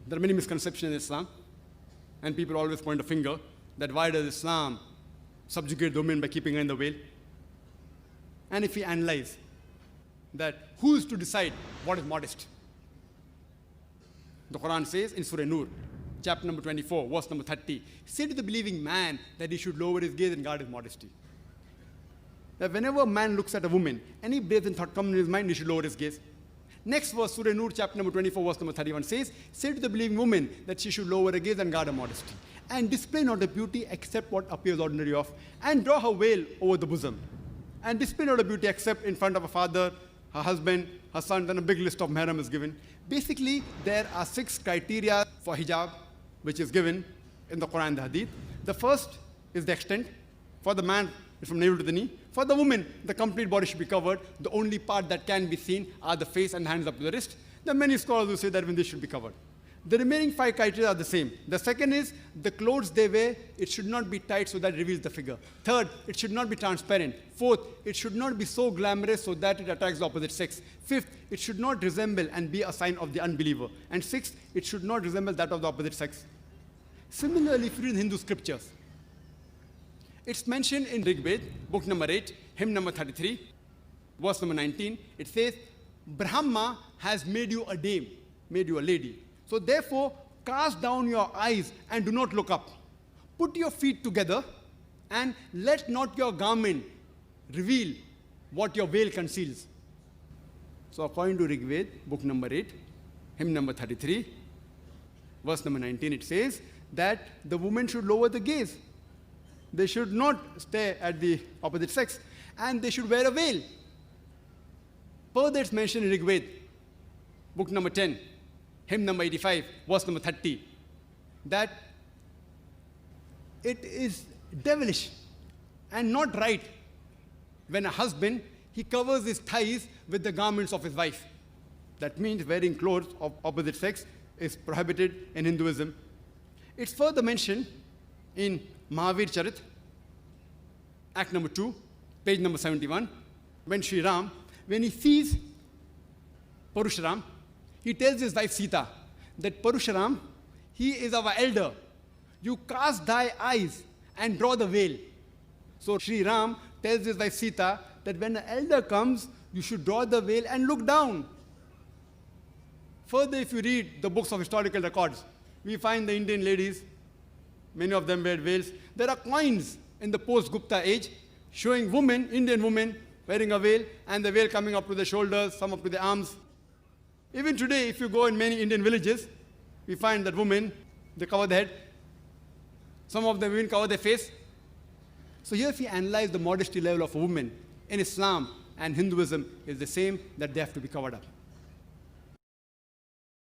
There are many misconceptions in Islam, and people always point a finger that why does Islam subjugate the woman by keeping her in the veil? And if we analyze that, who is to decide what is modest? The Quran says in Surah Nur, chapter number 24, verse number 30, say to the believing man that he should lower his gaze and guard his modesty. That whenever a man looks at a woman, any brazen thought comes in his mind, he should lower his gaze. Next verse, Surah Nur, chapter number 24, verse number 31 says, say to the believing woman that she should lower her gaze and guard her modesty, and display not her beauty except what appears ordinary of, and draw her veil over the bosom, and display not her beauty except in front of her father, her husband, her son. Then a big list of mahram is given. Basically, there are 6 criteria for hijab, which is given in the Quran and the Hadith. The first is the extent. For the man, it's from navel to the knee. For the woman, the complete body should be covered. The only part that can be seen are the face and hands up to the wrist. There are many scholars who say that when this should be covered. The remaining 5 criteria are the same. The second is the clothes they wear, it should not be tight so that it reveals the figure. Third, it should not be transparent. Fourth, it should not be so glamorous so that it attracts the opposite sex. Fifth, it should not resemble and be a sign of the unbeliever. And sixth, it should not resemble that of the opposite sex. Similarly, if you read Hindu scriptures, it's mentioned in Rig Veda, book number 8, hymn number 33, verse number 19. It says, Brahma has made you a dame, made you a lady. So therefore, cast down your eyes and do not look up. Put your feet together and let not your garment reveal what your veil conceals. So according to Rig Veda, book number 8, hymn number 33, verse number 19, it says that the woman should lower the gaze. They should not stare at the opposite sex, and they should wear a veil. Further, it's mentioned in Rig Veda, book number 10, hymn number 85, verse number 30, that it is devilish and not right when a husband, he covers his thighs with the garments of his wife. That means wearing clothes of opposite sex is prohibited in Hinduism. It's further mentioned in Mahavir Charit, act number 2, page number 71, when Sri Ram, when he sees Parashuram, he tells his wife Sita that Parashuram, he is our elder. You cast thy eyes and draw the veil. So Sri Ram tells his wife Sita that when an elder comes, you should draw the veil and look down. Further, if you read the books of historical records, we find the Indian ladies, many of them wear veils. There are coins in the post-Gupta age showing women, Indian women, wearing a veil, and the veil coming up to the shoulders, some up to the arms. Even today, if you go in many Indian villages, we find that women, they cover their head. Some of them even cover their face. So here if we analyze the modesty level of a woman in Islam and Hinduism is the same, that they have to be covered up.